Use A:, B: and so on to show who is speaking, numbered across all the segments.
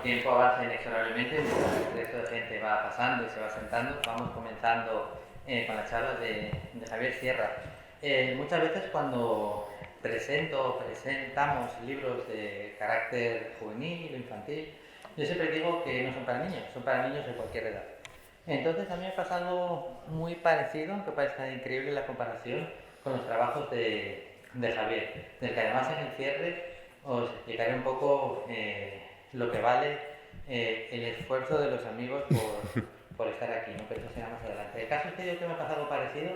A: tiempo avanza inexorablemente, el resto de gente va pasando y se va sentando, vamos comenzando con las charlas de Javier Sierra. Muchas veces cuando presentamos libros de carácter juvenil o infantil, yo siempre digo que no son para niños de cualquier edad. Entonces a mí me pasa algo muy parecido, aunque parezca increíble la comparación, con los trabajos de Javier, del que además en el cierre os explicaré un poco lo que vale el esfuerzo de los amigos por estar aquí, ¿no? Pero eso será más adelante. El caso es que yo que me ha pasado algo parecido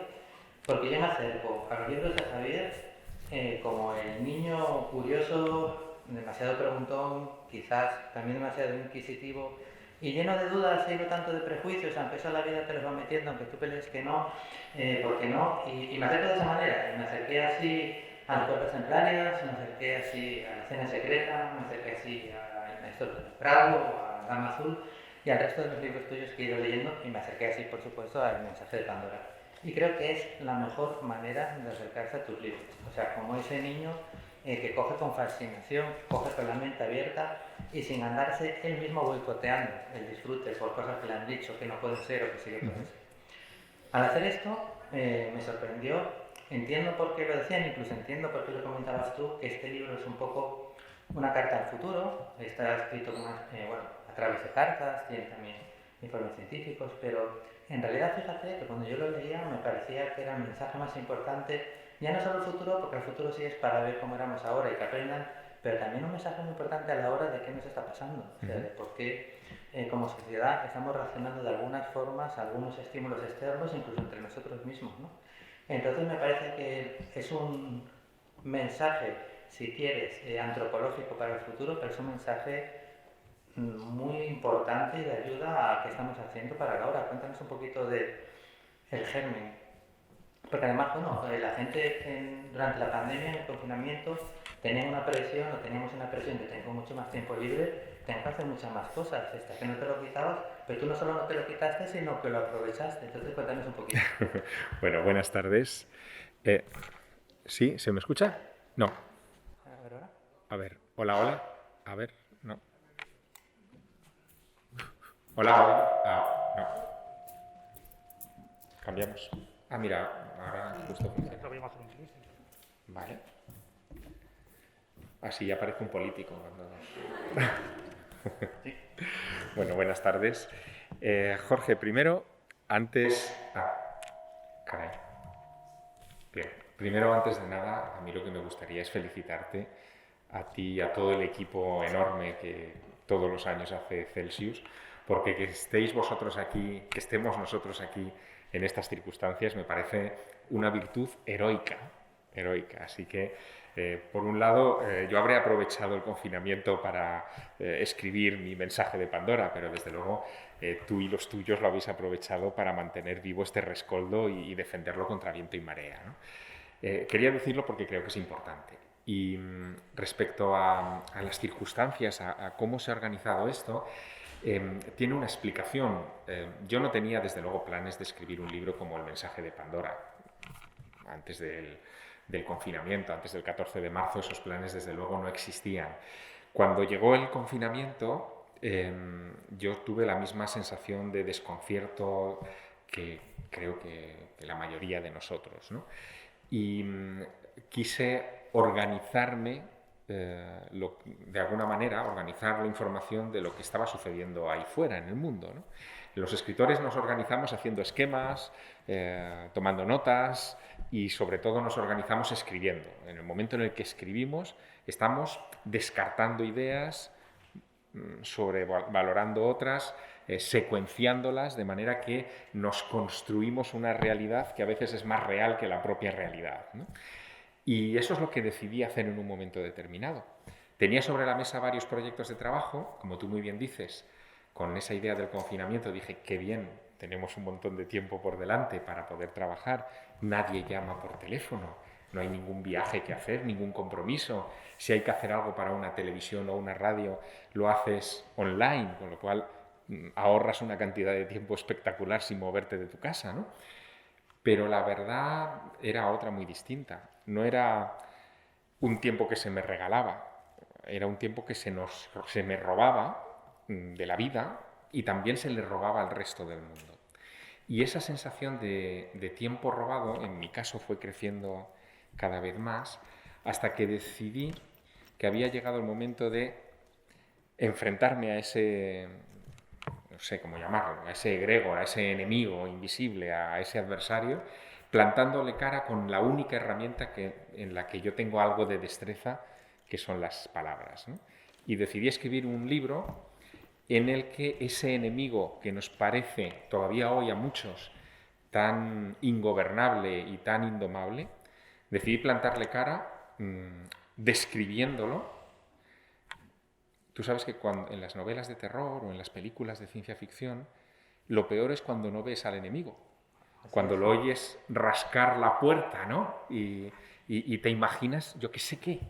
A: porque yo me acerco a los libros de Javier como el niño curioso, demasiado preguntón, quizás también demasiado inquisitivo y lleno de dudas y no tanto de prejuicios, aunque eso la vida te los va metiendo, aunque tú pelees que no, porque no, y me acerco de esa manera, y me acerqué así a las puertas templarias, me acerqué así a la escena secreta, me acerqué así a Historia del Prado, a Dama Azul y al resto de los libros tuyos que he ido leyendo, y me acerqué así, por supuesto, al mensaje de Pandora. Y creo que es la mejor manera de acercarse a tus libros. O sea, como ese niño que coge con fascinación, coge con la mente abierta y sin andarse él mismo boicoteando el disfrute por cosas que le han dicho que no puede ser o que sí que puede ser. Al hacer esto, me sorprendió, entiendo por qué lo decían, incluso entiendo por qué lo comentabas tú, que este libro es un poco una carta al futuro, está escrito a través de cartas, tiene también informes científicos, pero en realidad fíjate que cuando yo lo leía me parecía que era el mensaje más importante, ya no solo el futuro, porque el futuro sí es para ver cómo éramos ahora y que aprendan, pero también un mensaje muy importante a la hora de qué nos está pasando, o sea, de por qué como sociedad estamos reaccionando de algunas formas a algunos estímulos externos, incluso entre nosotros mismos, ¿no? Entonces me parece que es un mensaje, si quieres, antropológico para el futuro, pero es un mensaje muy importante y de ayuda a qué estamos haciendo para ahora. Cuéntanos un poquito de el germen. Porque además, bueno, la gente durante la pandemia, en el confinamiento, teníamos una presión de tengo mucho más tiempo libre, tengo que hacer muchas más cosas, esta que no te lo quitabas, pero tú no solo no te lo quitaste, sino que lo aprovechaste. Entonces cuéntanos un poquito.
B: Bueno, buenas tardes. ¿Sí? ¿Se me escucha? No.
A: A ver ahora.
B: A ver, hola, hola. A ver, no. Hola, hola. No. Cambiamos. Ah, mira, ahora justo funciona. Vale. Así ya parece un político.
A: Sí.
B: Bueno, buenas tardes. Jorge, primero, antes... caray. Bien, primero, antes de nada, a mí lo que me gustaría es felicitarte a ti y a todo el equipo enorme que todos los años hace Celsius, porque que estéis vosotros aquí, que estemos nosotros aquí en estas circunstancias, me parece una virtud heroica, heroica. Así que, por un lado, yo habré aprovechado el confinamiento para escribir mi mensaje de Pandora, pero desde luego tú y los tuyos lo habéis aprovechado para mantener vivo este rescoldo y defenderlo contra viento y marea, ¿no? Quería decirlo porque creo que es importante. Y respecto a las circunstancias, a cómo se ha organizado esto, tiene una explicación. Yo no tenía, desde luego, planes de escribir un libro como El mensaje de Pandora. Antes del confinamiento, antes del 14 de marzo, esos planes, desde luego, no existían. Cuando llegó el confinamiento, yo tuve la misma sensación de desconcierto que creo que la mayoría de nosotros, ¿no? Y quise organizarme, de alguna manera, organizar la información de lo que estaba sucediendo ahí fuera, en el mundo, ¿no? Los escritores nos organizamos haciendo esquemas, tomando notas y sobre todo nos organizamos escribiendo. En el momento en el que escribimos estamos descartando ideas, sobrevalorando otras, secuenciándolas de manera que nos construimos una realidad que a veces es más real que la propia realidad, ¿no? Y eso es lo que decidí hacer en un momento determinado. Tenía sobre la mesa varios proyectos de trabajo, como tú muy bien dices, con esa idea del confinamiento dije, qué bien, tenemos un montón de tiempo por delante para poder trabajar, nadie llama por teléfono, no hay ningún viaje que hacer, ningún compromiso. Si hay que hacer algo para una televisión o una radio, lo haces online, con lo cual ahorras una cantidad de tiempo espectacular sin moverte de tu casa, ¿no? Pero la verdad era otra muy distinta. No era un tiempo que se me regalaba, era un tiempo que se me robaba de la vida y también se le robaba al resto del mundo. Y esa sensación de tiempo robado, en mi caso, fue creciendo cada vez más hasta que decidí que había llegado el momento de enfrentarme a ese, no sé cómo llamarlo, a ese egregor, a ese enemigo invisible, a ese adversario, plantándole cara con la única herramienta en la que yo tengo algo de destreza, que son las palabras, ¿no? Y decidí escribir un libro en el que ese enemigo que nos parece todavía hoy a muchos tan ingobernable y tan indomable, decidí plantarle cara describiéndolo. Tú sabes que en las novelas de terror o en las películas de ciencia ficción, lo peor es cuando no ves al enemigo, cuando lo oyes rascar la puerta, ¿no? Y te imaginas, yo qué sé qué.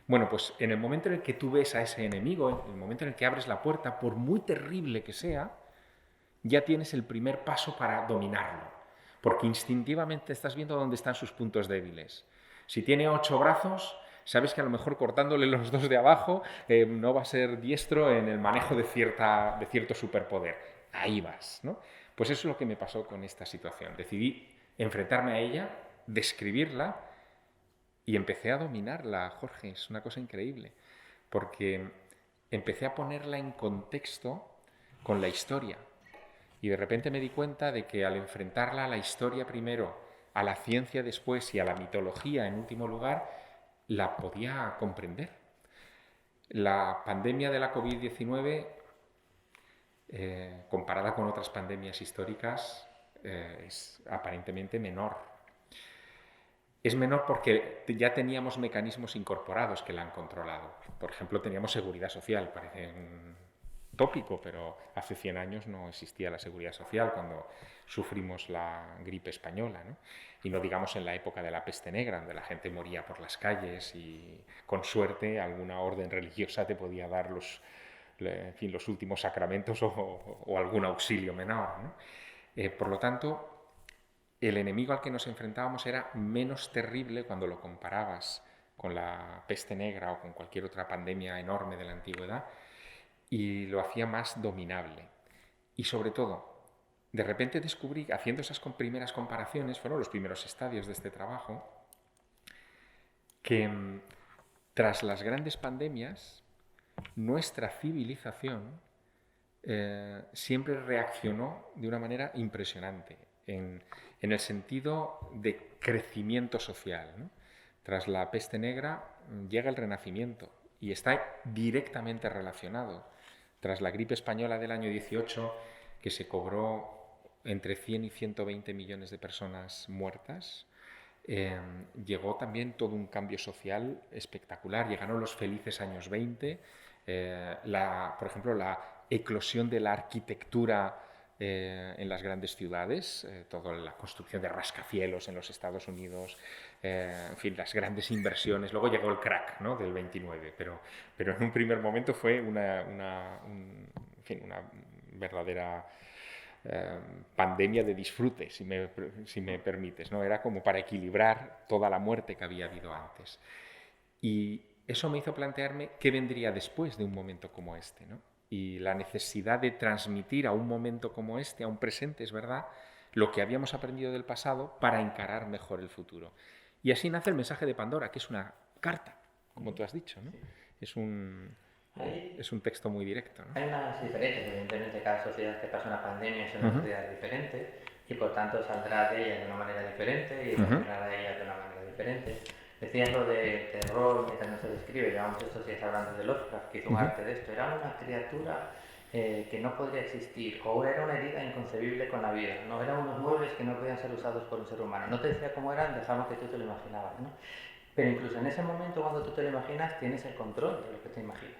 B: Bueno, pues en el momento en el que tú ves a ese enemigo, en el momento en el que abres la puerta, por muy terrible que sea, ya tienes el primer paso para dominarlo, porque instintivamente estás viendo dónde están sus puntos débiles. Si tiene 8 brazos, sabes que a lo mejor cortándole los 2 de abajo no va a ser diestro en el manejo de cierto superpoder. Ahí vas, ¿no? Pues eso es lo que me pasó con esta situación. Decidí enfrentarme a ella, describirla y empecé a dominarla, Jorge. Es una cosa increíble, porque empecé a ponerla en contexto con la historia. Y de repente me di cuenta de que al enfrentarla a la historia primero, a la ciencia después y a la mitología en último lugar, la podía comprender. La pandemia de la COVID-19, comparada con otras pandemias históricas, es aparentemente menor. Es menor porque ya teníamos mecanismos incorporados que la han controlado. Por ejemplo, teníamos seguridad social, parece un tópico, pero hace 100 años no existía la seguridad social cuando sufrimos la gripe española, ¿no? Y no digamos en la época de la peste negra, donde la gente moría por las calles y con suerte alguna orden religiosa te podía dar los últimos sacramentos o algún auxilio menor, ¿no? Por lo tanto, el enemigo al que nos enfrentábamos era menos terrible cuando lo comparabas con la peste negra o con cualquier otra pandemia enorme de la antigüedad, y lo hacía más dominable. Y sobre todo, de repente descubrí, haciendo esas primeras comparaciones, fueron los primeros estadios de este trabajo, que tras las grandes pandemias, nuestra civilización siempre reaccionó de una manera impresionante, en el sentido de crecimiento social, ¿no? Tras la peste negra llega el Renacimiento y está directamente relacionado. Tras la gripe española del año 18, que se cobró entre 100 y 120 millones de personas muertas, llegó también todo un cambio social espectacular. Llegaron los felices años 20, por ejemplo, la eclosión de la arquitectura en las grandes ciudades, toda la construcción de rascacielos en los Estados Unidos, en fin, las grandes inversiones. Luego llegó el crack, ¿no?, del 29, pero en un primer momento fue una verdadera pandemia de disfrute, si me permites, ¿no? Era como para equilibrar toda la muerte que había habido antes. Y eso me hizo plantearme qué vendría después de un momento como este, ¿no? Y la necesidad de transmitir a un momento como este, a un presente, es verdad, lo que habíamos aprendido del pasado para encarar mejor el futuro. Y así nace el mensaje de Pandora, que es una carta, como tú has dicho, ¿no? Es un texto muy directo, ¿no?
A: Hay unas diferencias, evidentemente cada sociedad que pasa una pandemia es una sociedad diferente y por tanto saldrá de ella de una manera diferente y evolucionará de ella de una manera diferente. Decías lo de terror mientras no se describe, llevamos estos días hablando de Lovecraft, que hizo un arte de esto, era una criatura que no podría existir, o era una herida inconcebible con la vida, no eran unos muebles que no podían ser usados por un ser humano. No te decía cómo eran, dejamos que tú te lo imaginabas, ¿no? Pero incluso en ese momento cuando tú te lo imaginas, tienes el control de lo que te imaginas.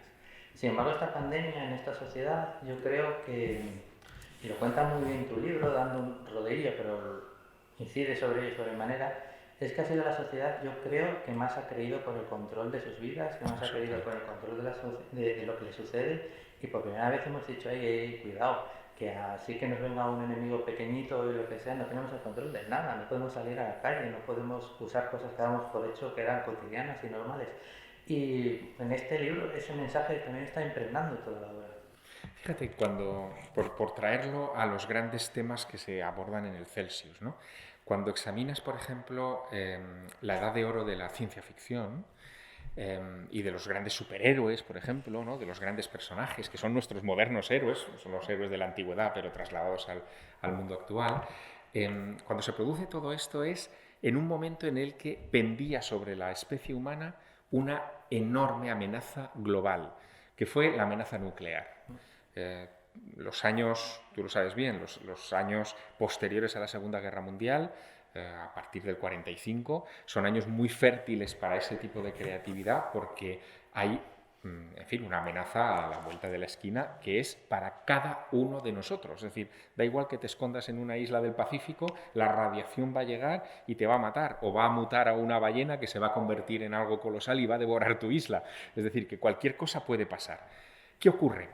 A: Sin embargo, esta pandemia en esta sociedad, yo creo que, y lo cuenta muy bien tu libro, dando un rodeillo, pero incide sobre ello sobremanera, es que ha sido la sociedad, yo creo, que más ha creído por el control de sus vidas, que más ha creído por el control de lo que le sucede, y por primera vez hemos dicho, cuidado, que así que nos venga un enemigo pequeñito y lo que sea, no tenemos el control de nada, no podemos salir a la calle, no podemos usar cosas que damos por hecho que eran cotidianas y normales. Y en este libro ese mensaje también está impregnando toda la obra.
B: Fíjate, por traerlo a los grandes temas que se abordan en el Celsius, ¿no? Cuando examinas, por ejemplo, la edad de oro de la ciencia ficción, y de los grandes superhéroes, por ejemplo, ¿no? De los grandes personajes, que son nuestros modernos héroes, son los héroes de la antigüedad, pero trasladados al mundo actual, cuando se produce todo esto es en un momento en el que pendía sobre la especie humana una enorme amenaza global, que fue la amenaza nuclear. Eh, los años, tú lo sabes bien, los años posteriores a la Segunda Guerra Mundial, a partir del 45, son años muy fértiles para ese tipo de creatividad porque hay, en fin, una amenaza a la vuelta de la esquina que es para cada uno de nosotros. Es decir, da igual que te escondas en una isla del Pacífico, la radiación va a llegar y te va a matar, o va a mutar a una ballena que se va a convertir en algo colosal y va a devorar tu isla. Es decir, que cualquier cosa puede pasar. ¿Qué ocurre?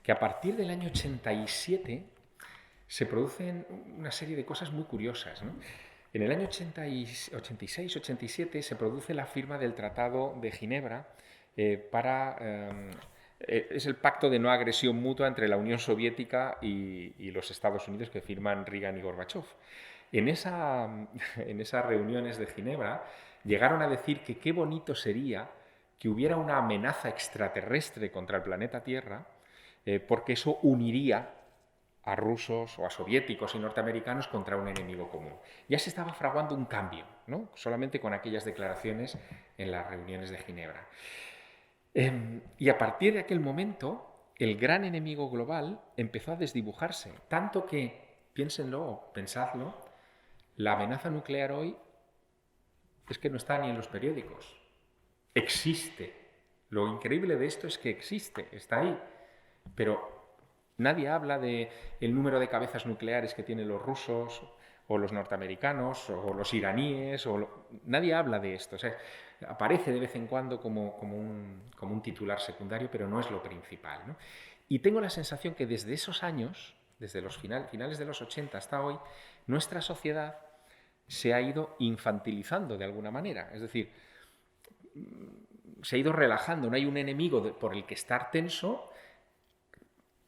B: Que a partir del año 87 se producen una serie de cosas muy curiosas, ¿no? En el año 86-87 se produce la firma del Tratado de Ginebra es el pacto de no agresión mutua entre la Unión Soviética y los Estados Unidos que firman Reagan y Gorbachev. En esas reuniones de Ginebra llegaron a decir que qué bonito sería que hubiera una amenaza extraterrestre contra el planeta Tierra, porque eso uniría a rusos o a soviéticos y norteamericanos contra un enemigo común. Ya se estaba fraguando un cambio, ¿no? Solamente con aquellas declaraciones en las reuniones de Ginebra. Y a partir de aquel momento, el gran enemigo global empezó a desdibujarse, tanto que, piénsenlo, pensadlo, la amenaza nuclear hoy es que no está ni en los periódicos. Existe. Lo increíble de esto es que existe, está ahí. Pero nadie habla del número de cabezas nucleares que tienen los rusos o los norteamericanos o los iraníes. Nadie habla de esto. O sea, aparece de vez en cuando como un titular secundario, pero no es lo principal, ¿no? Y tengo la sensación que desde esos años, desde los finales de los 80 hasta hoy, nuestra sociedad se ha ido infantilizando de alguna manera. Es decir, se ha ido relajando. No hay un enemigo por el que estar tenso.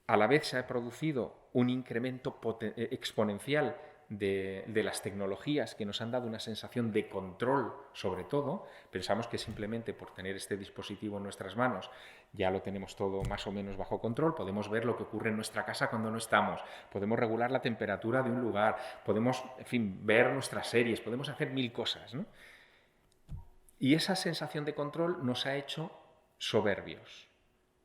B: A la vez se ha producido un incremento exponencial de las tecnologías que nos han dado una sensación de control sobre todo. Pensamos que simplemente por tener este dispositivo en nuestras manos ya lo tenemos todo más o menos bajo control, podemos ver lo que ocurre en nuestra casa cuando no estamos, podemos regular la temperatura de un lugar, podemos, en fin, ver nuestras series, podemos hacer mil cosas, ¿no? Y esa sensación de control nos ha hecho soberbios.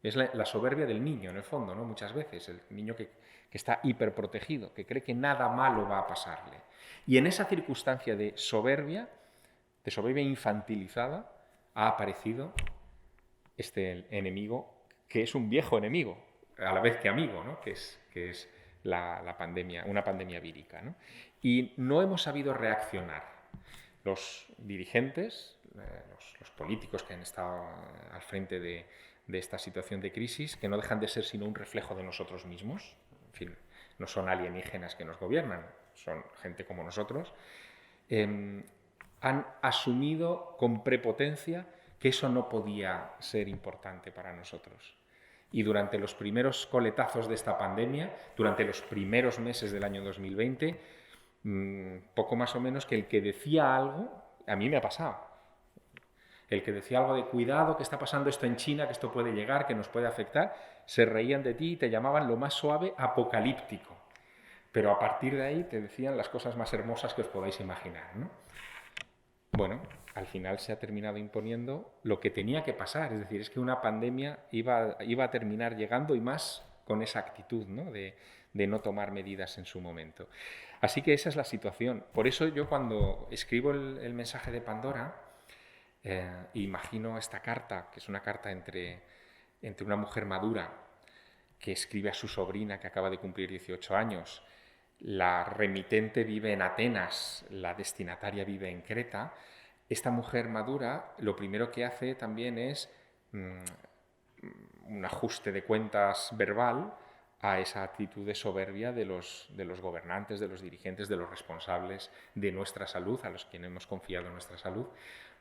B: Es la soberbia del niño, en el fondo, ¿no? Muchas veces, el niño que está hiperprotegido, que cree que nada malo va a pasarle. Y en esa circunstancia de soberbia infantilizada, ha aparecido este enemigo, que es un viejo enemigo, a la vez que amigo, ¿no? que es la pandemia, una pandemia vírica, ¿no? Y no hemos sabido reaccionar. Los dirigentes, los políticos que han estado al frente de esta situación de crisis, que no dejan de ser sino un reflejo de nosotros mismos, en fin, no son alienígenas que nos gobiernan, son gente como nosotros, han asumido con prepotencia que eso no podía ser importante para nosotros. Y durante los primeros coletazos de esta pandemia, durante los primeros meses del año 2020, poco más o menos que el que decía algo, a mí me ha pasado, el que decía algo de cuidado, que está pasando esto en China, que esto puede llegar, que nos puede afectar, se reían de ti y te llamaban lo más suave apocalíptico. Pero a partir de ahí te decían las cosas más hermosas que os podáis imaginar, ¿no? Bueno, al final se ha terminado imponiendo lo que tenía que pasar, es decir, es que una pandemia iba a terminar llegando y más con esa actitud, ¿no? de no tomar medidas en su momento. Así que esa es la situación. Por eso yo cuando escribo el mensaje de Pandora, imagino esta carta, que es una carta entre una mujer madura que escribe a su sobrina que acaba de cumplir 18 años, la remitente vive en Atenas, la destinataria vive en Creta. Esta mujer madura lo primero que hace también es un ajuste de cuentas verbal a esa actitud de soberbia de los gobernantes, de los dirigentes, de los responsables de nuestra salud, a los que hemos confiado en nuestra salud,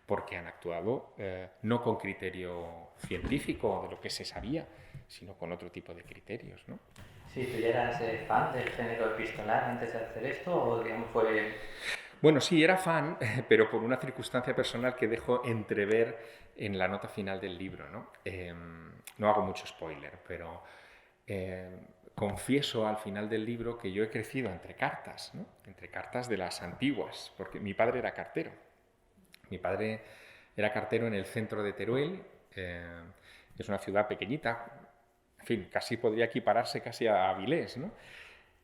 B: porque han actuado no con criterio científico de lo que se sabía, sino con otro tipo de criterios, ¿no?
A: Sí, ¿tú ya eras fan del género epistolar antes de hacer esto o digamos fue...?
B: Bueno, sí, era fan, pero por una circunstancia personal que dejo entrever en la nota final del libro, ¿no? No hago mucho spoiler, pero confieso al final del libro que yo he crecido entre cartas, ¿no? Entre cartas de las antiguas, porque mi padre era cartero. Mi padre era cartero en el centro de Teruel, es una ciudad pequeñita, en fin, casi podría equipararse casi a Avilés, ¿no?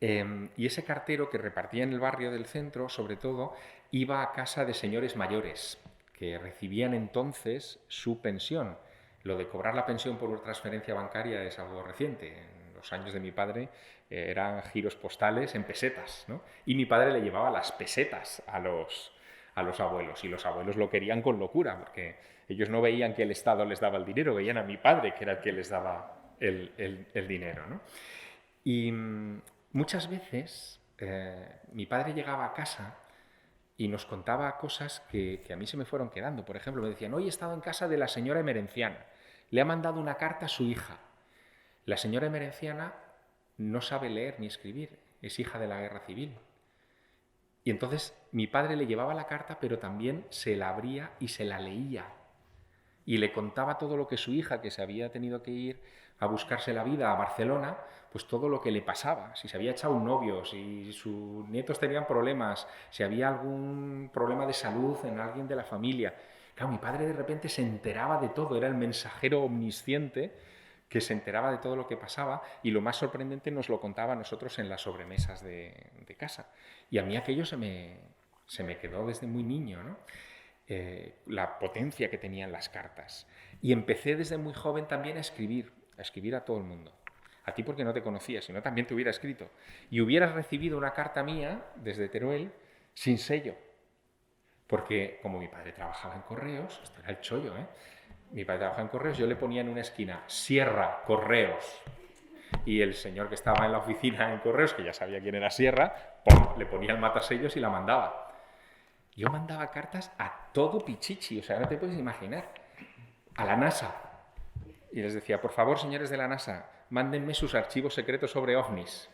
B: Y ese cartero que repartía en el barrio del centro, sobre todo, iba a casa de señores mayores que recibían entonces su pensión. Lo de cobrar la pensión por una transferencia bancaria es algo reciente. En los años de mi padre eran giros postales en pesetas, ¿no? Y mi padre le llevaba las pesetas a los abuelos, y los abuelos lo querían con locura, porque ellos no veían que el Estado les daba el dinero, veían a mi padre que era el que les daba el dinero, ¿no? Y muchas veces mi padre llegaba a casa y nos contaba cosas que a mí se me fueron quedando. Por ejemplo, me decían, hoy he estado en casa de la señora Emerenciana, le ha mandado una carta a su hija. La señora Emerenciana no sabe leer ni escribir, es hija de la guerra civil. Y entonces mi padre le llevaba la carta, pero también se la abría y se la leía. Y le contaba todo lo que su hija, que se había tenido que ir a buscarse la vida a Barcelona, pues todo lo que le pasaba, si se había echado un novio, si sus nietos tenían problemas, si había algún problema de salud en alguien de la familia. Claro, mi padre de repente se enteraba de todo, era el mensajero omnisciente que se enteraba de todo lo que pasaba, y lo más sorprendente nos lo contaba a nosotros en las sobremesas de casa. Y a mí aquello se me quedó desde muy niño, ¿no? La potencia que tenían las cartas. Y empecé desde muy joven también a escribir a todo el mundo. A ti porque no te conocía, si no también te hubiera escrito. Y hubieras recibido una carta mía desde Teruel sin sello. Porque como mi padre trabajaba en correos, esto era el chollo, ¿eh? Mi padre trabajaba en correos, yo le ponía en una esquina, Sierra, Correos. Y el señor que estaba en la oficina en correos, que ya sabía quién era Sierra, ¡pum!, le ponía el matasellos y la mandaba. Yo mandaba cartas a todo Pichichi, o sea, no te puedes imaginar. A la NASA. Y les decía, por favor, señores de la NASA, mándenme sus archivos secretos sobre ovnis.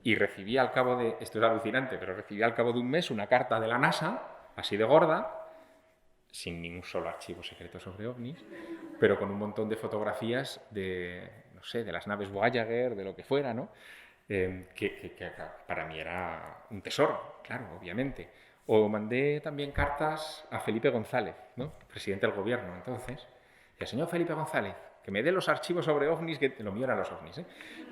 B: Y recibí al cabo de, esto es alucinante, pero recibí al cabo de un mes una carta de la NASA, así de gorda, sin ningún solo archivo secreto sobre ovnis, pero con un montón de fotografías de, no sé, de las naves Voyager, de lo que fuera, ¿no? Que para mí era un tesoro, claro, obviamente. O mandé también cartas a Felipe González, ¿no?, presidente del gobierno entonces. Y el señor Felipe González, que me dé los archivos sobre ovnis, que lo mío eran los ovnis, ¿eh?,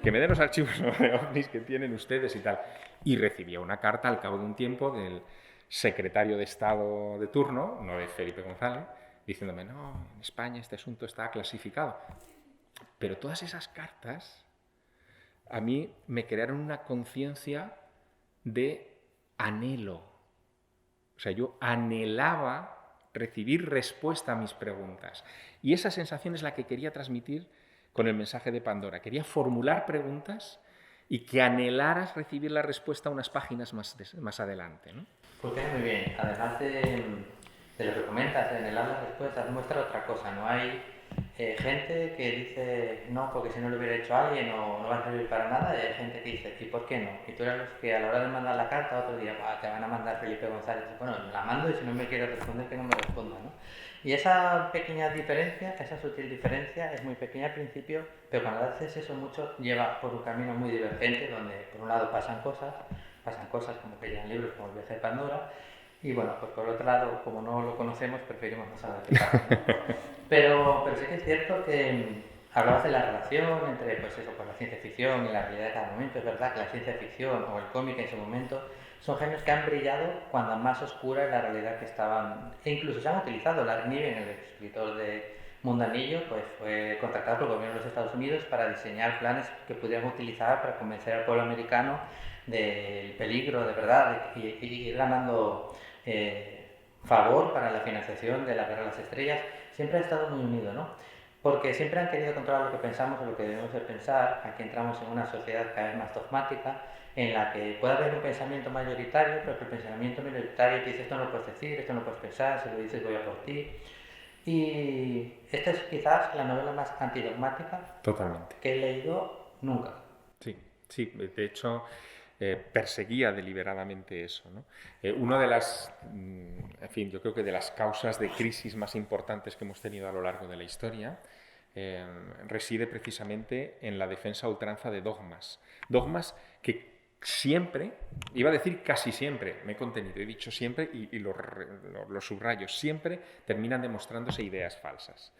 B: que me dé los archivos sobre ovnis que tienen ustedes y tal. Y recibía una carta al cabo de un tiempo del secretario de Estado de turno, no de Felipe González, diciéndome, no, en España este asunto está clasificado. Pero todas esas cartas a mí me crearon una conciencia de anhelo. O sea, yo anhelaba recibir respuesta a mis preguntas. Y esa sensación es la que quería transmitir con el mensaje de Pandora. Quería formular preguntas y que anhelaras recibir la respuesta unas páginas más adelante, ¿no?
A: Pues queda muy bien. Además de lo que comentas, en el habla respuestas muestra otra cosa. No hay gente que dice no, porque si no lo hubiera hecho alguien o no va a servir para nada. Y hay gente que dice, ¿y por qué no? Y tú eres los que a la hora de mandar la carta otro día, te van a mandar Felipe González. Bueno, la mando y si no me quieres responder, que no me responda, ¿no? Y esa pequeña diferencia, esa sutil diferencia, es muy pequeña al principio, pero cuando haces eso mucho, lleva por un camino muy divergente, donde por un lado pasan cosas como que llegan libros como El viaje de Pandora, y bueno, pues por otro lado, como no lo conocemos, preferimos no saber qué pasa, ¿no? Pero sí que es cierto que hablabas de la relación entre pues eso, pues la ciencia ficción y la realidad de cada momento. Es verdad que la ciencia ficción o el cómic en su momento son genios que han brillado cuando más oscura es la realidad que estaban, e incluso se han utilizado. Larry Niven, el escritor de Mundanillo, pues fue contratado por el gobierno de los Estados Unidos para diseñar planes que pudieran utilizar para convencer al pueblo americano del peligro de verdad y ir ganando favor para la financiación de la Guerra de las Estrellas. Siempre ha estado muy unido, ¿no? Porque siempre han querido controlar lo que pensamos o lo que debemos de pensar. Aquí entramos en una sociedad cada vez más dogmática, en la que puede haber un pensamiento mayoritario, pero que el pensamiento minoritario te dice esto no lo puedes decir, esto no lo puedes pensar, si lo dices voy a por ti. Y esta es quizás la novela más antidogmática
B: Totalmente.
A: que he leído nunca.
B: Sí, sí, de hecho perseguía deliberadamente eso, ¿no? Una de las, en fin, yo creo que de las causas de crisis más importantes que hemos tenido a lo largo de la historia reside precisamente en la defensa a ultranza de dogmas. Dogmas que siempre, iba a decir casi siempre, me he contenido, he dicho siempre y lo subrayo, siempre terminan demostrándose ideas falsas.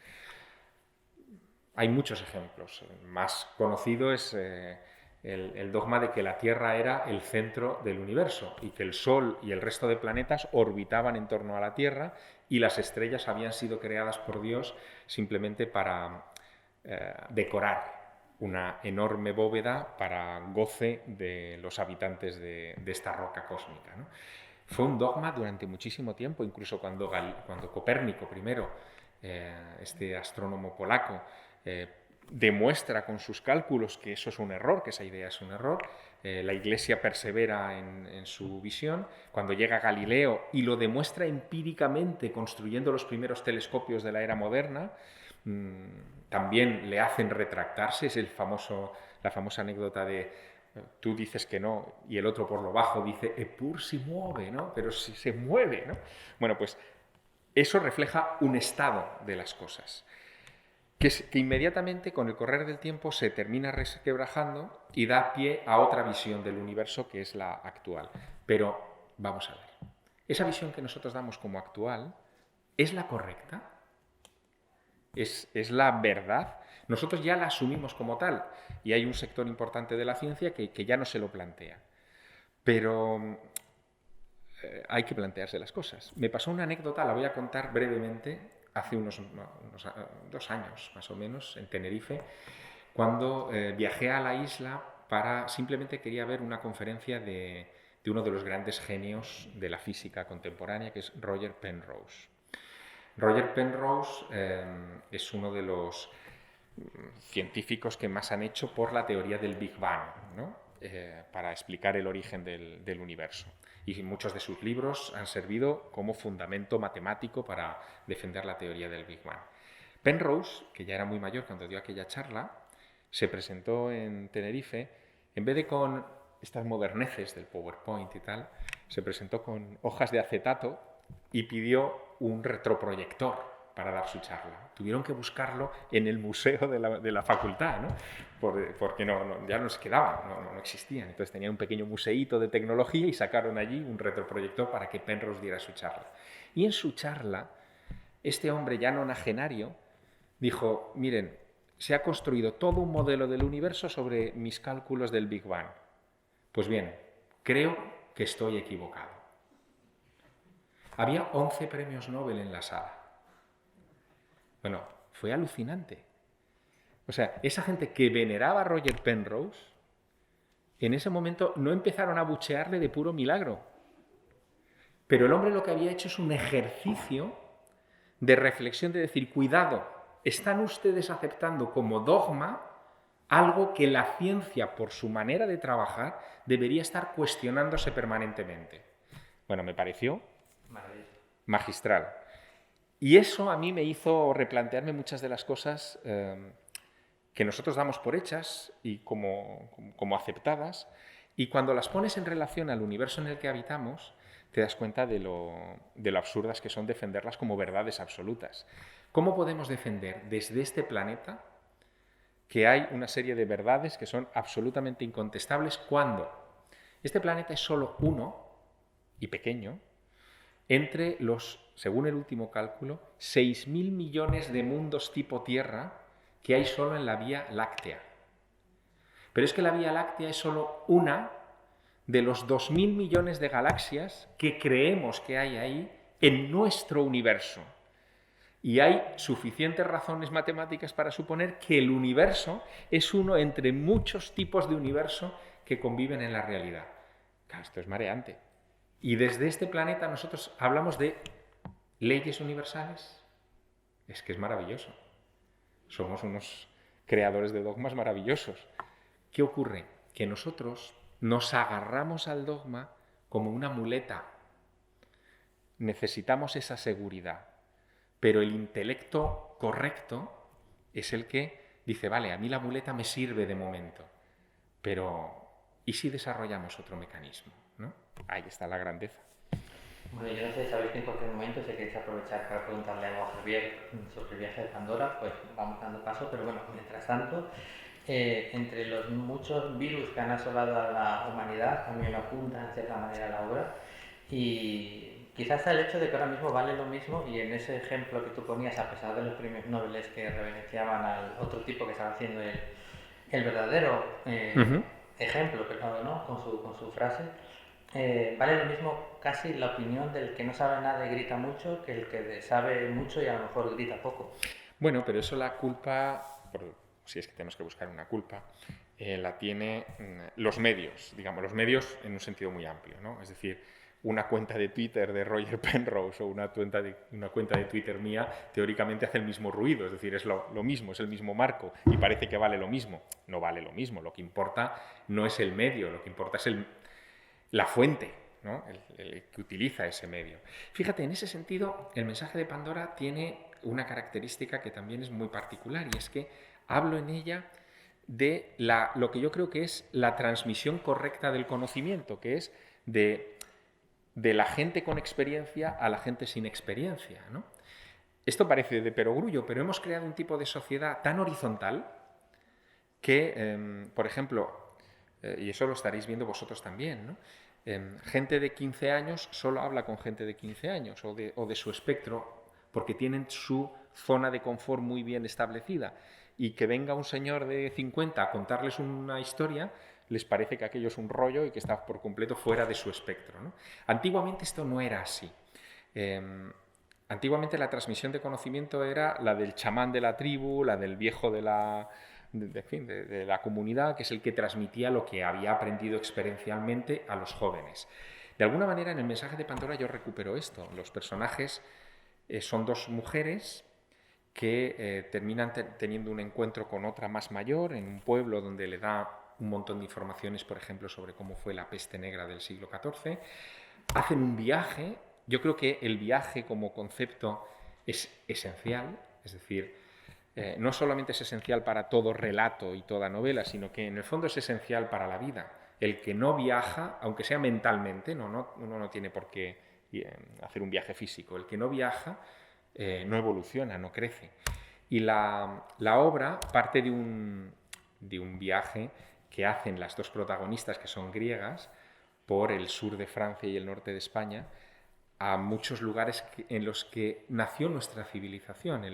B: Hay muchos ejemplos. El más conocido es el dogma de que la Tierra era el centro del universo y que el Sol y el resto de planetas orbitaban en torno a la Tierra y las estrellas habían sido creadas por Dios simplemente para decorar una enorme bóveda para goce de los habitantes de esta roca cósmica, ¿no? Fue un dogma durante muchísimo tiempo, incluso cuando Copérnico primero, este astrónomo polaco, demuestra con sus cálculos que eso es un error, que esa idea es un error. La Iglesia persevera en su visión. Cuando llega Galileo y lo demuestra empíricamente construyendo los primeros telescopios de la era moderna, también le hacen retractarse. Es la famosa anécdota de tú dices que no y el otro por lo bajo dice «Eppur si muove», ¿no? Pero si se mueve, ¿no? Bueno, pues eso refleja un estado de las cosas que inmediatamente con el correr del tiempo se termina resquebrajando y da pie a otra visión del universo que es la actual. Pero vamos a ver, ¿esa visión que nosotros damos como actual es la correcta? ¿Es la verdad? Nosotros ya la asumimos como tal y hay un sector importante de la ciencia que ya no se lo plantea. Pero hay que plantearse las cosas. Me pasó una anécdota, la voy a contar brevemente, hace unos 2 años más o menos, en Tenerife, cuando viajé a la isla para simplemente quería ver una conferencia de uno de los grandes genios de la física contemporánea, que es Roger Penrose. Roger Penrose es uno de los científicos que más han hecho por la teoría del Big Bang, ¿no? Para explicar el origen del universo. Y muchos de sus libros han servido como fundamento matemático para defender la teoría del Big Bang. Penrose, que ya era muy mayor cuando dio aquella charla, se presentó en Tenerife, en vez de con estas moderneces del PowerPoint y tal, se presentó con hojas de acetato y pidió un retroproyector para dar su charla. Tuvieron que buscarlo en el museo de la facultad, ¿no? Porque ya no se quedaban, no existían. Entonces tenían un pequeño museíto de tecnología y sacaron allí un retroproyector para que Penrose diera su charla. Y en su charla, este hombre ya nonagenario dijo, miren, se ha construido todo un modelo del universo sobre mis cálculos del Big Bang. Pues bien, creo que estoy equivocado. Había 11 premios Nobel en la sala. Bueno, fue alucinante. O sea, esa gente que veneraba a Roger Penrose, en ese momento no empezaron a buchearle de puro milagro. Pero el hombre lo que había hecho es un ejercicio de reflexión, de decir, cuidado, están ustedes aceptando como dogma algo que la ciencia, por su manera de trabajar, debería estar cuestionándose permanentemente. Bueno, me pareció magistral. Y eso a mí me hizo replantearme muchas de las cosas que nosotros damos por hechas y como aceptadas, y cuando las pones en relación al universo en el que habitamos, te das cuenta de lo absurdas que son defenderlas como verdades absolutas. ¿Cómo podemos defender desde este planeta que hay una serie de verdades que son absolutamente incontestables cuando este planeta es solo uno, y pequeño, entre los, según el último cálculo, 6.000 millones de mundos tipo Tierra que hay solo en la Vía Láctea? Pero es que la Vía Láctea es solo una de los 2.000 millones de galaxias que creemos que hay ahí en nuestro universo. Y hay suficientes razones matemáticas para suponer que el universo es uno entre muchos tipos de universo que conviven en la realidad. Claro, esto es mareante. Y desde este planeta nosotros hablamos de leyes universales. Es que es maravilloso. Somos unos creadores de dogmas maravillosos. ¿Qué ocurre? Que nosotros nos agarramos al dogma como una muleta. Necesitamos esa seguridad. pero el intelecto correcto es el que dice, vale, a mí la muleta me sirve de momento, pero ¿y si desarrollamos otro mecanismo? ¿No? Ahí está la grandeza.
A: Bueno, yo no sé, sabéis que en cualquier momento, si queréis aprovechar para preguntarle algo a Javier sobre el viaje de Pandora, pues vamos dando paso, pero bueno, mientras tanto, entre los muchos virus que han asolado a la humanidad, también lo apunta en cierta manera la obra, y quizás el hecho de que ahora mismo vale lo mismo, y en ese ejemplo que tú ponías, a pesar de los premios Nobel que reverenciaban al otro tipo que estaba haciendo el verdadero ejemplo, pero no, con su frase, vale lo mismo casi la opinión del que no sabe nada y grita mucho que el que sabe mucho y a lo mejor grita poco.
B: Bueno, pero eso la culpa, si es que tenemos que buscar una culpa, la tiene los medios, digamos, los medios en un sentido muy amplio, ¿no? Es decir, una cuenta de Twitter de Roger Penrose o una cuenta de Twitter mía teóricamente hace el mismo ruido, es decir, es lo mismo, es el mismo marco y parece que vale lo mismo. No vale lo mismo, lo que importa no es el medio, lo que importa es la fuente, ¿no? el que utiliza ese medio. Fíjate, en ese sentido, el mensaje de Pandora tiene una característica que también es muy particular y es que hablo en ella de lo que yo creo que es la transmisión correcta del conocimiento, que es de la gente con experiencia a la gente sin experiencia, ¿no? Esto parece de perogrullo, pero hemos creado un tipo de sociedad tan horizontal que, por ejemplo, y eso lo estaréis viendo vosotros también, ¿no? Gente de 15 años solo habla con gente de 15 años o de su espectro porque tienen su zona de confort muy bien establecida y que venga un señor de 50 a contarles una historia les parece que aquello es un rollo y que está por completo fuera de su espectro, ¿no? Antiguamente esto no era así. Antiguamente la transmisión de conocimiento era la del chamán de la tribu, la del viejo de la comunidad, que es el que transmitía lo que había aprendido experiencialmente a los jóvenes. De alguna manera, en el mensaje de Pandora yo recupero esto. Los personajes son dos mujeres que terminan teniendo un encuentro con otra más mayor en un pueblo donde le da un montón de informaciones, por ejemplo, sobre cómo fue la peste negra del siglo XIV. Hacen un viaje. Yo creo que el viaje como concepto es esencial, es decir, no solamente es esencial para todo relato y toda novela, sino que en el fondo es esencial para la vida. El que no viaja, aunque sea mentalmente, uno no tiene por qué hacer un viaje físico, el que no viaja no evoluciona, no crece. Y la obra parte de un viaje que hacen las dos protagonistas, que son griegas, por el sur de Francia y el norte de España, a muchos lugares en los que nació nuestra civilización.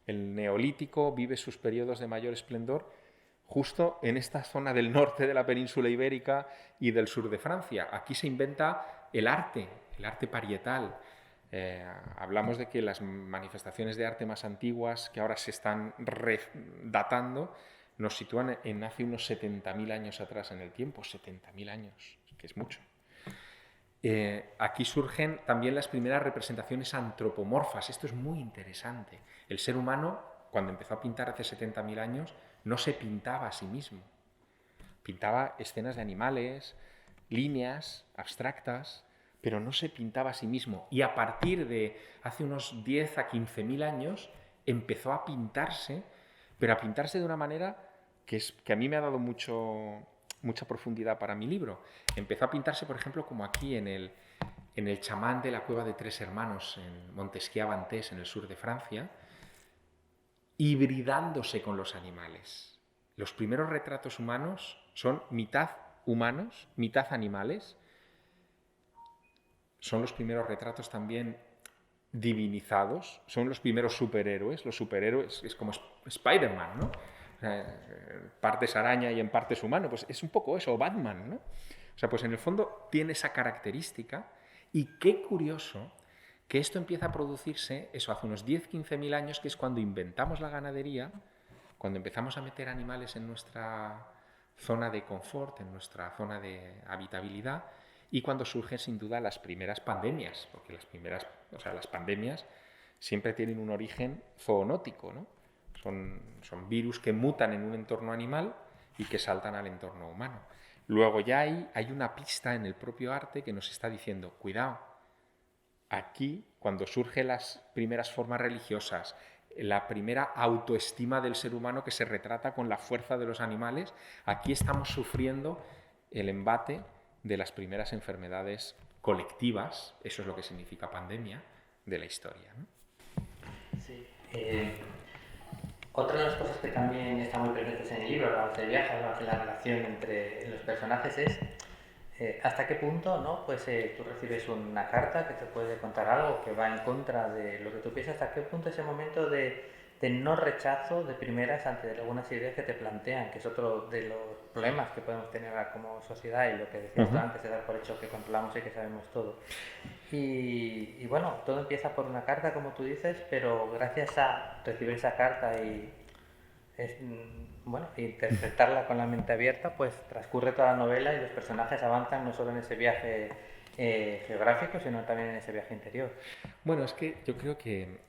B: El neolítico vive sus periodos de mayor esplendor justo en esta zona del norte de la península ibérica y del sur de Francia. Aquí se inventa el arte parietal. Hablamos de que las manifestaciones de arte más antiguas, que ahora se están datando, nos sitúan en hace unos 70.000 años atrás en el tiempo. 70.000 años, que es mucho. Aquí surgen también las primeras representaciones antropomorfas. Esto es muy interesante. El ser humano, cuando empezó a pintar hace 70.000 años, no se pintaba a sí mismo. Pintaba escenas de animales, líneas abstractas, pero no se pintaba a sí mismo. Y a partir de hace unos 10 a 15.000 años empezó a pintarse, pero a pintarse de una manera que a mí me ha dado mucha profundidad para mi libro. Empezó a pintarse, por ejemplo, como aquí en el chamán de la Cueva de Tres Hermanos, en Montesquieu-Vantès, en el sur de Francia, hibridándose con los animales. Los primeros retratos humanos son mitad humanos, mitad animales. Son los primeros retratos también divinizados, son los primeros superhéroes. Los superhéroes es como Spider-Man, ¿no? Partes araña y en partes humano, pues es un poco eso, Batman, ¿no? O sea, pues en el fondo tiene esa característica y qué curioso que esto empieza a producirse, eso, hace unos 10-15.000 años, que es cuando inventamos la ganadería, cuando empezamos a meter animales en nuestra zona de confort, en nuestra zona de habitabilidad, y cuando surgen sin duda las primeras pandemias, porque las pandemias siempre tienen un origen zoonótico, ¿no? Son virus que mutan en un entorno animal y que saltan al entorno humano. Luego ya hay una pista en el propio arte que nos está diciendo, cuidado, aquí cuando surgen las primeras formas religiosas, la primera autoestima del ser humano que se retrata con la fuerza de los animales, aquí estamos sufriendo el embate de las primeras enfermedades colectivas, eso es lo que significa pandemia, de la historia, ¿no?
A: Sí. Otra de las cosas que también están muy presentes en el libro, hablamos del viaje, hablamos de la relación entre los personajes, es hasta qué punto, ¿no? Pues tú recibes una carta que te puede contar algo que va en contra de lo que tú piensas, hasta qué punto ese momento de no rechazo de primeras ante algunas ideas que te plantean, que es otro de los problemas que podemos tener como sociedad y lo que decías tú antes de dar por hecho que controlamos y que sabemos todo. Y bueno, todo empieza por una carta, como tú dices, pero gracias a recibir esa carta y bueno, interpretarla con la mente abierta, pues transcurre toda la novela y los personajes avanzan no solo en ese viaje geográfico, sino también en ese viaje interior.
B: Bueno, es que yo creo que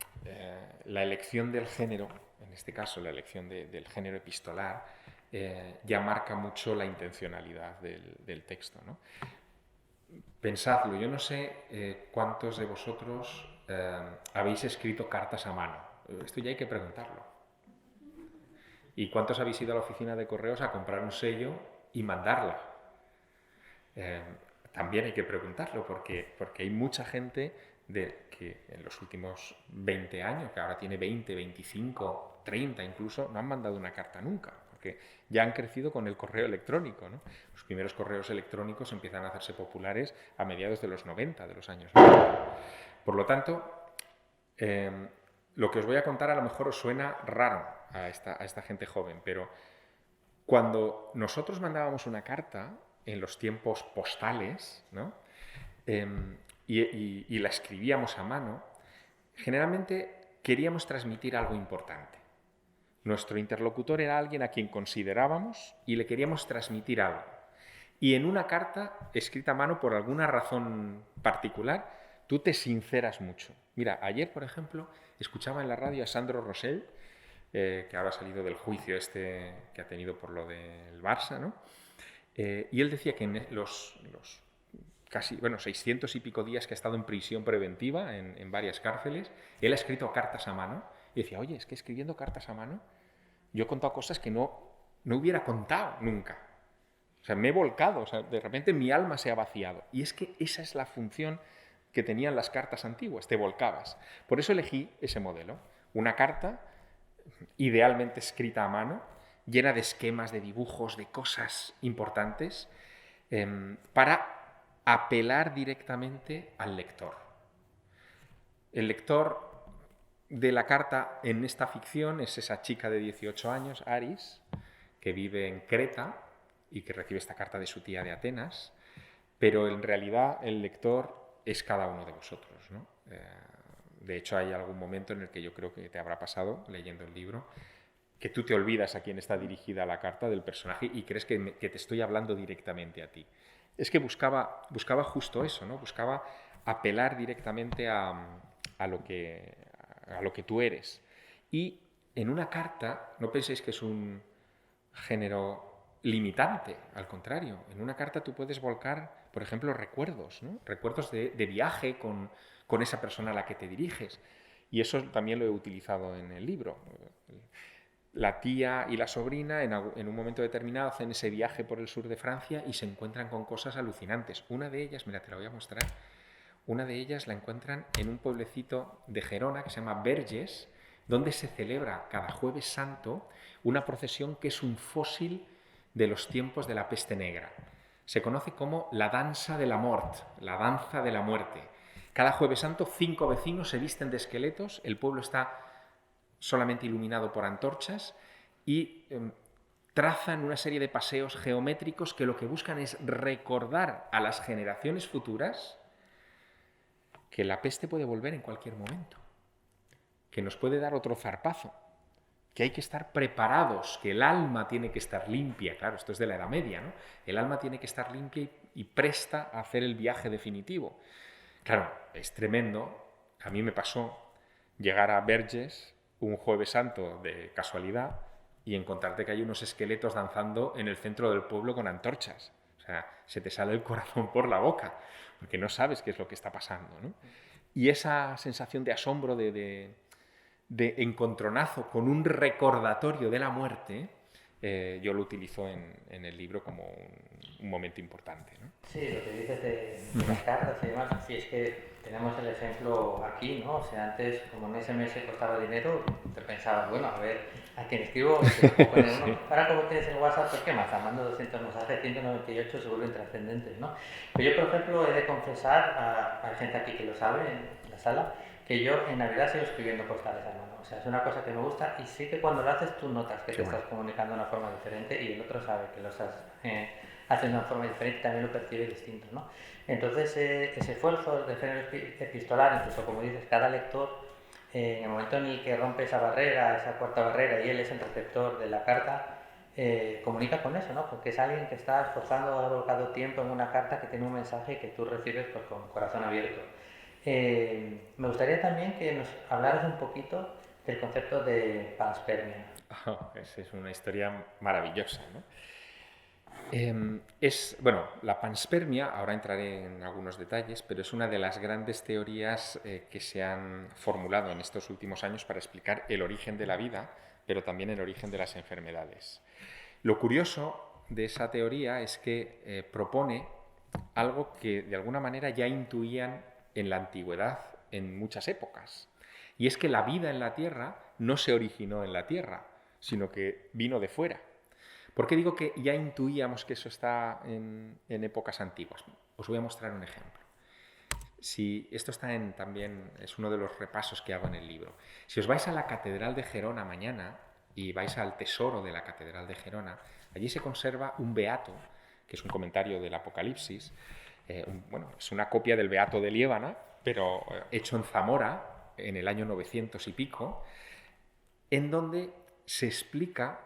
B: la elección del género, en este caso la elección del género epistolar, ya marca mucho la intencionalidad del texto, ¿no? Pensadlo, yo no sé cuántos de vosotros habéis escrito cartas a mano. Esto ya hay que preguntarlo. ¿Y cuántos habéis ido a la oficina de correos a comprar un sello y mandarla? También hay que preguntarlo porque hay mucha gente que en los últimos 20 años, que ahora tiene 20, 25, 30 incluso, no han mandado una carta nunca, porque ya han crecido con el correo electrónico, ¿no? Los primeros correos electrónicos empiezan a hacerse populares a mediados de los 90, de los años 90. Por lo tanto, lo que os voy a contar a lo mejor os suena raro a esta gente joven, pero cuando nosotros mandábamos una carta en los tiempos postales, ¿no? Y la escribíamos a mano, generalmente queríamos transmitir algo importante. Nuestro interlocutor era alguien a quien considerábamos y le queríamos transmitir algo. Y en una carta escrita a mano por alguna razón particular, tú te sinceras mucho. Mira, ayer, por ejemplo, escuchaba en la radio a Sandro Rosell, que ahora ha salido del juicio este que ha tenido por lo del Barça, ¿no? Y él decía que en los casi, 600 y pico días que ha estado en prisión preventiva en varias cárceles, él ha escrito cartas a mano y decía, oye, es que escribiendo cartas a mano yo he contado cosas que no hubiera contado nunca. O sea, me he volcado, o sea, de repente mi alma se ha vaciado. Y es que esa es la función que tenían las cartas antiguas, te volcabas. Por eso elegí ese modelo, una carta idealmente escrita a mano, llena de esquemas, de dibujos, de cosas importantes, para apelar directamente al lector. El lector de la carta en esta ficción es esa chica de 18 años, Aris, que vive en Creta y que recibe esta carta de su tía de Atenas, pero en realidad el lector es cada uno de vosotros, ¿no? De hecho, hay algún momento en el que yo creo que te habrá pasado, leyendo el libro, que tú te olvidas a quién está dirigida la carta del personaje y crees que te estoy hablando directamente a ti. Es que buscaba justo eso, ¿no? Buscaba apelar directamente a lo que tú eres. Y en una carta, no penséis que es un género limitante, al contrario. En una carta tú puedes volcar, por ejemplo, recuerdos, ¿no? Recuerdos de viaje con esa persona a la que te diriges. Y eso también lo he utilizado en el libro. La tía y la sobrina en un momento determinado hacen ese viaje por el sur de Francia y se encuentran con cosas alucinantes. Una de ellas, mira, te la voy a mostrar, una de ellas la encuentran en un pueblecito de Gerona que se llama Verges, donde se celebra cada Jueves Santo una procesión que es un fósil de los tiempos de la peste negra. Se conoce como la danza de la mort, la danza de la muerte. Cada Jueves Santo 5 vecinos se visten de esqueletos, el pueblo está solamente iluminado por antorchas y trazan una serie de paseos geométricos que lo que buscan es recordar a las generaciones futuras que la peste puede volver en cualquier momento, que nos puede dar otro zarpazo, que hay que estar preparados, que el alma tiene que estar limpia. Claro, esto es de la Edad Media, ¿no? El alma tiene que estar limpia y presta a hacer el viaje definitivo. Claro, es tremendo. A mí me pasó llegar a Verges un Jueves Santo de casualidad y encontrarte que hay unos esqueletos danzando en el centro del pueblo con antorchas. O sea, se te sale el corazón por la boca, porque no sabes qué es lo que está pasando, ¿no? y esa sensación de asombro, de encontronazo con un recordatorio de la muerte, yo lo utilizo en el libro como un momento importante, ¿no?
A: Sí, lo que dices de las cartas y demás, sí, es que tenemos el ejemplo aquí, ¿no? O sea, antes, como un SMS costaba dinero, te pensabas, bueno, a ver, a quién escribo, se lo puedo poner uno.
B: Sí.
A: Ahora, como tienes el WhatsApp, pues qué más, mando 200 mensajes, 198 se vuelven trascendentes, ¿no? Pero yo, por ejemplo, he de confesar, hay gente aquí que lo sabe en la sala, que yo en Navidad sigo escribiendo postales a mano. O sea, es una cosa que me gusta y sí que cuando lo haces tú notas que
B: Qué
A: te
B: bueno.
A: estás comunicando de una forma diferente y el otro sabe que lo estás haciendo de una forma diferente y también lo percibe distinto, ¿no? Entonces, ese esfuerzo de género epistolar, incluso como dices, cada lector, en el momento en el que rompe esa barrera, esa cuarta barrera, y él es el receptor de la carta, comunica con eso, ¿no? Porque es alguien que está esforzando, ha volcado tiempo en una carta que tiene un mensaje que tú recibes pues, con corazón abierto. Me gustaría también que nos hablaras un poquito del concepto de panspermia.
B: Esa es una historia maravillosa, ¿no? Bueno, la panspermia, ahora entraré en algunos detalles, pero es una de las grandes teorías que se han formulado en estos últimos años para explicar el origen de la vida, pero también el origen de las enfermedades. Lo curioso de esa teoría es que propone algo que de alguna manera ya intuían en la antigüedad, en muchas épocas, y es que la vida en la Tierra no se originó en la Tierra, sino que vino de fuera. ¿Por qué digo que ya intuíamos que eso está en épocas antiguas? Os voy a mostrar un ejemplo. Si esto está también es uno de los repasos que hago en el libro. Si os vais a la Catedral de Gerona mañana y vais al tesoro de la Catedral de Gerona, allí se conserva un beato, que es un comentario del Apocalipsis. Bueno, es una copia del beato de Liébana, pero hecho en Zamora en el año 900 y pico, en donde se explica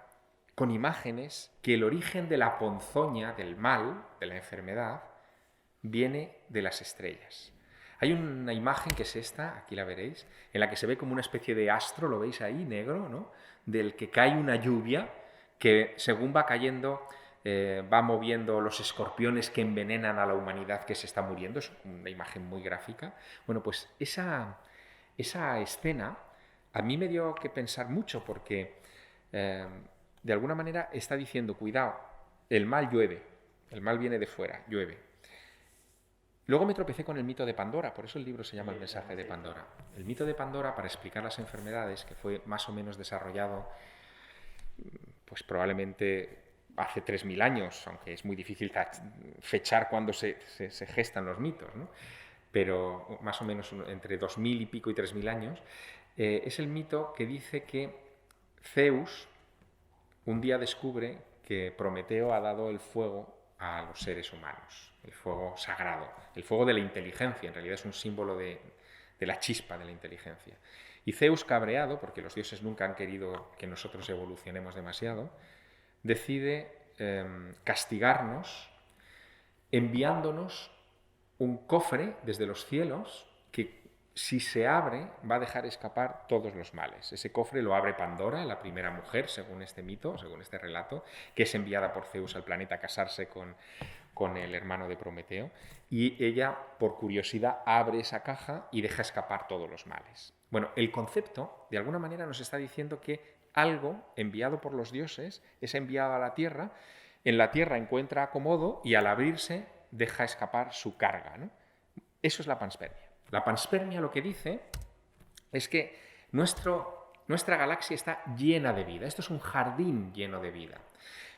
B: con imágenes que el origen de la ponzoña, del mal, de la enfermedad, viene de las estrellas. Hay una imagen que es esta, aquí la veréis, en la que se ve como una especie de astro, lo veis ahí, negro, ¿no? Del que cae una lluvia que según va cayendo va moviendo los escorpiones que envenenan a la humanidad que se está muriendo. Es una imagen muy gráfica. Bueno, pues esa escena a mí me dio que pensar mucho porque de alguna manera está diciendo, cuidado, el mal llueve, el mal viene de fuera, llueve. Luego me tropecé con el mito de Pandora, por eso el libro se llama El mensaje de Pandora. El mito de Pandora, para explicar las enfermedades, que fue más o menos desarrollado pues probablemente hace 3000 años, aunque es muy difícil fechar cuándo se gestan los mitos, ¿no? Pero más o menos entre 2000 y pico y 3000 años, es el mito que dice que Zeus un día descubre que Prometeo ha dado el fuego a los seres humanos, el fuego sagrado, el fuego de la inteligencia, en realidad es un símbolo de la chispa de la inteligencia. Y Zeus, cabreado, porque los dioses nunca han querido que nosotros evolucionemos demasiado, decide castigarnos enviándonos un cofre desde los cielos que, si se abre, va a dejar escapar todos los males. Ese cofre lo abre Pandora, la primera mujer, según este mito, según este relato, que es enviada por Zeus al planeta a casarse con el hermano de Prometeo, y ella, por curiosidad, abre esa caja y deja escapar todos los males. Bueno, el concepto, de alguna manera, nos está diciendo que algo enviado por los dioses es enviado a la Tierra, en la Tierra encuentra acomodo y al abrirse deja escapar su carga, ¿no? Eso es la panspermia. La panspermia lo que dice es que nuestra galaxia está llena de vida. Esto es un jardín lleno de vida.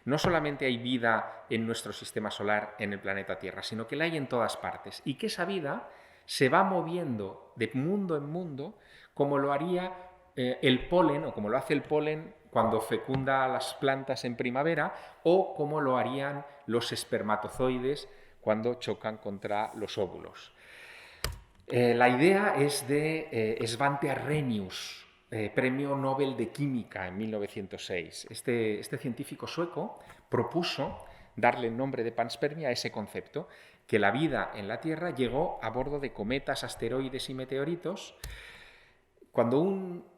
B: No solamente hay vida en nuestro sistema solar, en el planeta Tierra, sino que la hay en todas partes. Y que esa vida se va moviendo de mundo en mundo como lo haría el polen, o como lo hace el polen cuando fecunda las plantas en primavera, o como lo harían los espermatozoides cuando chocan contra los óvulos. La idea es de Svante Arrhenius, premio Nobel de Química en 1906. Este científico sueco propuso darle el nombre de panspermia a ese concepto, que la vida en la Tierra llegó a bordo de cometas, asteroides y meteoritos. Cuando un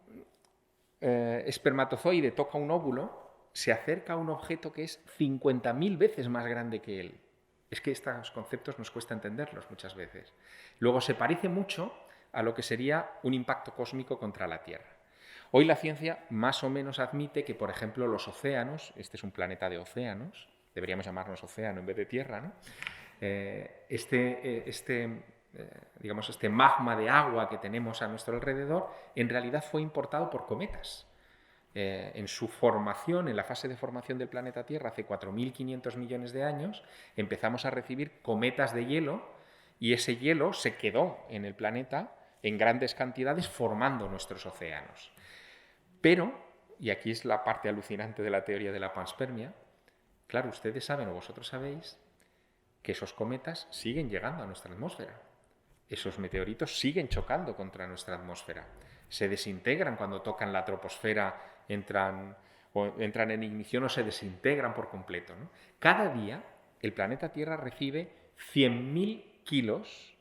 B: espermatozoide toca un óvulo, se acerca a un objeto que es 50.000 veces más grande que él. Es que estos conceptos nos cuesta entenderlos muchas veces. Luego se parece mucho a lo que sería un impacto cósmico contra la Tierra. Hoy la ciencia más o menos admite que, por ejemplo, los océanos, este es un planeta de océanos, deberíamos llamarnos océano en vez de Tierra, ¿no? Digamos, este magma de agua que tenemos a nuestro alrededor, en realidad fue importado por cometas. En su formación, en la fase de formación del planeta Tierra, hace 4.500 millones de años, empezamos a recibir cometas de hielo y ese hielo se quedó en el planeta en grandes cantidades formando nuestros océanos. Pero, y aquí es la parte alucinante de la teoría de la panspermia, claro, ustedes saben o vosotros sabéis que esos cometas siguen llegando a nuestra atmósfera. Esos meteoritos siguen chocando contra nuestra atmósfera. Se desintegran cuando tocan la troposfera, entran en ignición o se desintegran por completo, ¿no? Cada día el planeta Tierra recibe 100.000 kilos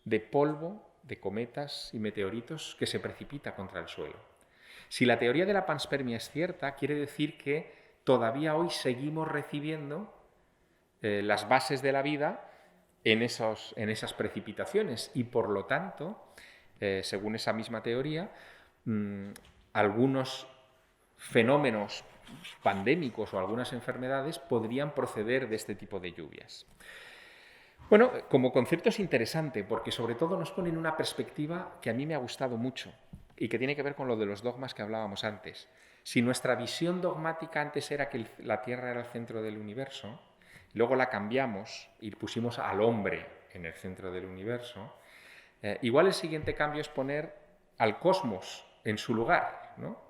B: de polvo de cometas y meteoritos que se precipita contra el suelo. Si la teoría de la panspermia es cierta, quiere decir que todavía hoy seguimos recibiendo las bases de la vida en esas precipitaciones y, por lo tanto, según esa misma teoría, algunos fenómenos pandémicos o algunas enfermedades podrían proceder de este tipo de lluvias. Bueno, como concepto es interesante porque sobre todo nos pone en una perspectiva que a mí me ha gustado mucho y que tiene que ver con lo de los dogmas que hablábamos antes. Si nuestra visión dogmática antes era que la Tierra era el centro del universo, luego la cambiamos y pusimos al hombre en el centro del universo, igual el siguiente cambio es poner al cosmos en su lugar, ¿no?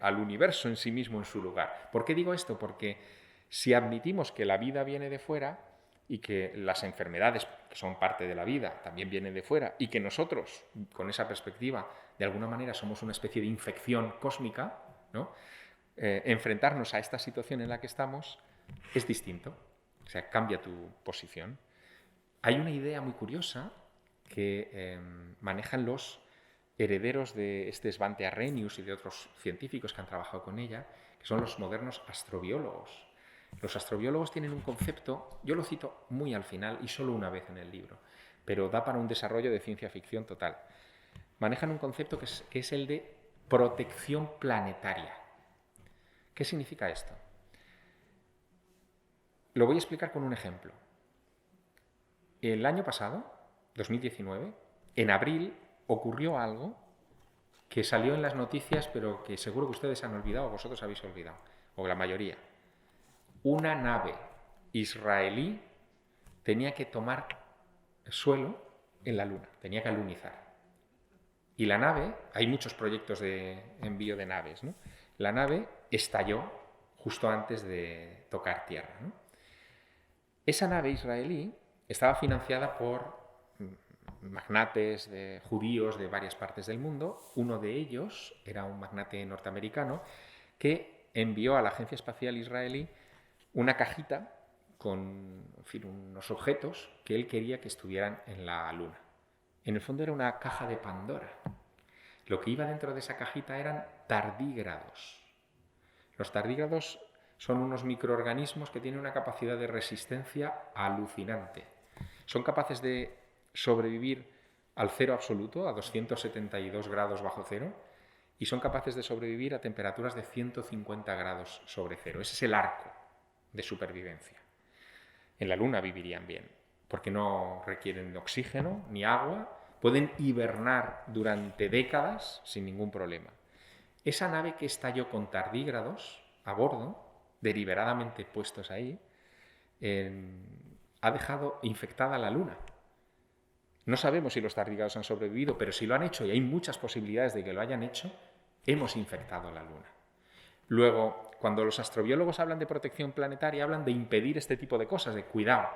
B: Al universo en sí mismo en su lugar. ¿Por qué digo esto? Porque si admitimos que la vida viene de fuera y que las enfermedades, que son parte de la vida, también vienen de fuera, y que nosotros, con esa perspectiva, de alguna manera somos una especie de infección cósmica, ¿no? Enfrentarnos a esta situación en la que estamos es distinto. O sea, cambia tu posición. Hay una idea muy curiosa que manejan los herederos de Svante Arrhenius y de otros científicos que han trabajado con ella, que son los modernos astrobiólogos. Los astrobiólogos tienen un concepto, yo lo cito muy al final y solo una vez en el libro, pero da para un desarrollo de ciencia ficción total. Manejan un concepto que es el de protección planetaria. ¿Qué significa esto? Lo voy a explicar con un ejemplo. El año pasado, 2019, en abril, ocurrió algo que salió en las noticias, pero que seguro que ustedes han olvidado, o vosotros habéis olvidado, o la mayoría. Una nave israelí tenía que tomar suelo en la Luna, tenía que alunizar. Y la nave, hay muchos proyectos de envío de naves, ¿no? La nave estalló justo antes de tocar tierra, ¿no? Esa nave israelí estaba financiada por magnates judíos de varias partes del mundo. Uno de ellos era un magnate norteamericano que envió a la Agencia Espacial Israelí una cajita con, en fin, unos objetos que él quería que estuvieran en la Luna. En el fondo era una caja de Pandora. Lo que iba dentro de esa cajita eran tardígrados. Los tardígrados son unos microorganismos que tienen una capacidad de resistencia alucinante. Son capaces de sobrevivir al cero absoluto, a 272 grados bajo cero, y son capaces de sobrevivir a temperaturas de 150 grados sobre cero. Ese es el arco de supervivencia. En la Luna vivirían bien, porque no requieren oxígeno ni agua, pueden hibernar durante décadas sin ningún problema. Esa nave que estalló con tardígrados a bordo, deliberadamente puestos ahí, ha dejado infectada la Luna. No sabemos si los tardígrados han sobrevivido, pero si lo han hecho, y hay muchas posibilidades de que lo hayan hecho, hemos infectado la Luna. Luego, cuando los astrobiólogos hablan de protección planetaria, hablan de impedir este tipo de cosas, de cuidado,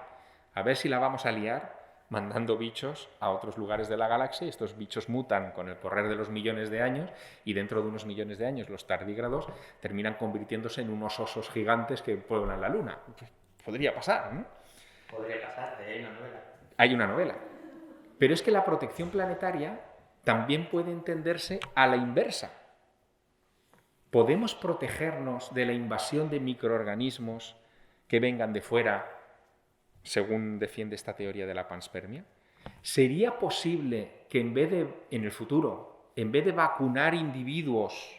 B: a ver si la vamos a liar mandando bichos a otros lugares de la galaxia, y estos bichos mutan con el correr de los millones de años, y dentro de unos millones de años los tardígrados terminan convirtiéndose en unos osos gigantes que pueblan la Luna. Podría pasar, ¿no?
A: Podría pasar, hay una novela.
B: Hay una novela. Pero es que la protección planetaria también puede entenderse a la inversa. ¿Podemos protegernos de la invasión de microorganismos que vengan de fuera, según defiende esta teoría de la panspermia? ¿Sería posible que en el futuro, en vez de vacunar individuos,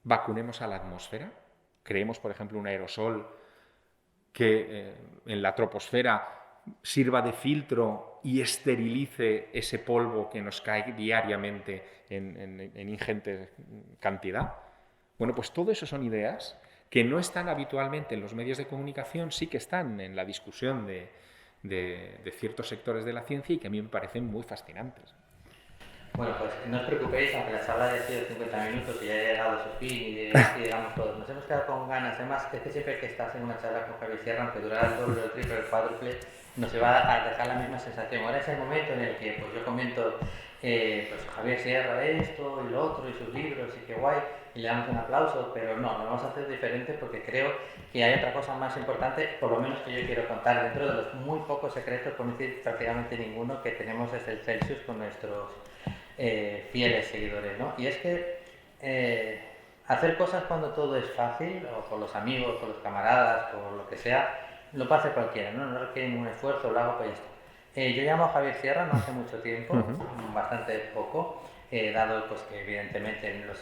B: vacunemos a la atmósfera? Creemos, por ejemplo, un aerosol que en la troposfera sirva de filtro y esterilice ese polvo que nos cae diariamente en ingente cantidad. Bueno, pues todo eso son ideas que no están habitualmente en los medios de comunicación, sí que están en la discusión de ciertos sectores de la ciencia y que a mí me parecen muy fascinantes.
A: Bueno, pues no os preocupéis, aunque la charla haya sido 50 minutos y ya haya llegado a su fin y digamos todos, nos hemos quedado con ganas. Además, es que siempre que estás en una charla con Javier Sierra, aunque durara el doble, el triple, el cuádruple, nos va a dejar la misma sensación. Ahora es el momento en el que pues, yo comento, pues Javier Sierra esto y lo otro y sus libros y qué guay, y le damos un aplauso, pero no, lo vamos a hacer diferente porque creo que hay otra cosa más importante, por lo menos que yo quiero contar. Dentro de los muy pocos secretos, por no decir prácticamente ninguno, que tenemos es el Celsius con nuestros fieles seguidores, ¿no? Y es que hacer cosas cuando todo es fácil, o con los amigos, con los camaradas, por lo que sea, lo puede hacer cualquiera, ¿no? No requiere ningún esfuerzo, lo hago pues esto. Yo llamo a Javier Sierra no hace mucho tiempo, bastante poco, dado pues que evidentemente los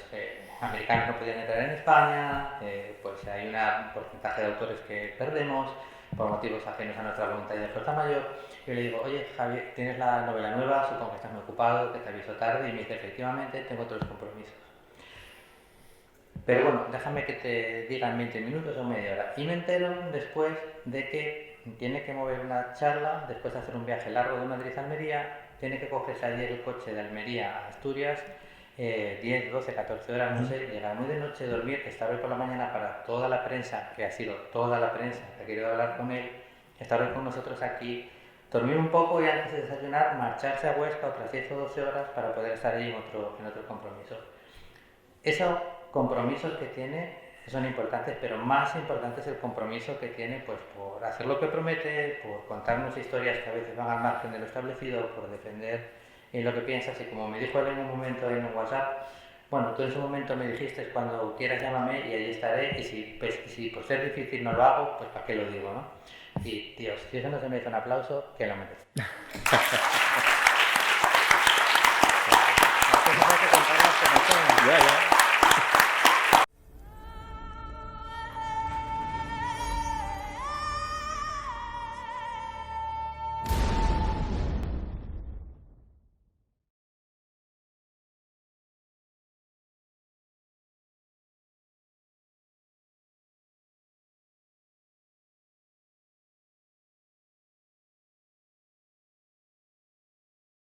A: americanos no podían entrar en España, pues hay un porcentaje de autores que perdemos por motivos ajenos a nuestra voluntad y de fuerza mayor. Yo le digo, oye Javier, tienes la novela nueva, supongo que estás muy ocupado, que te aviso tarde, y me dice, efectivamente, tengo otros compromisos. Pero bueno, déjame que te digan 20 minutos o media hora. Y me entero después de que tiene que mover una charla, después de hacer un viaje largo de Madrid a Almería, tiene que cogerse ayer el coche de Almería a Asturias, 10, 12, 14 horas, no sé, llegar muy de noche, dormir, estar hoy por la mañana para toda la prensa, que ha sido toda la prensa que ha querido hablar con él, estar hoy con nosotros aquí, dormir un poco y antes de desayunar, marcharse a Huesca otras 10 o 12 horas para poder estar allí en otro compromiso. Esos compromisos que tiene son importantes, pero más importante es el compromiso que tiene pues, por hacer lo que promete, por contarnos historias que a veces van al margen de lo establecido, por defender lo que piensas. Y como me dijo él en un momento en un WhatsApp, bueno, tú en ese momento me dijiste, cuando quieras llámame y allí estaré, y si por ser difícil no lo hago, pues para qué lo digo, ¿no? Y tíos, si eso no se merece un aplauso, que lo merece.
B: Ya.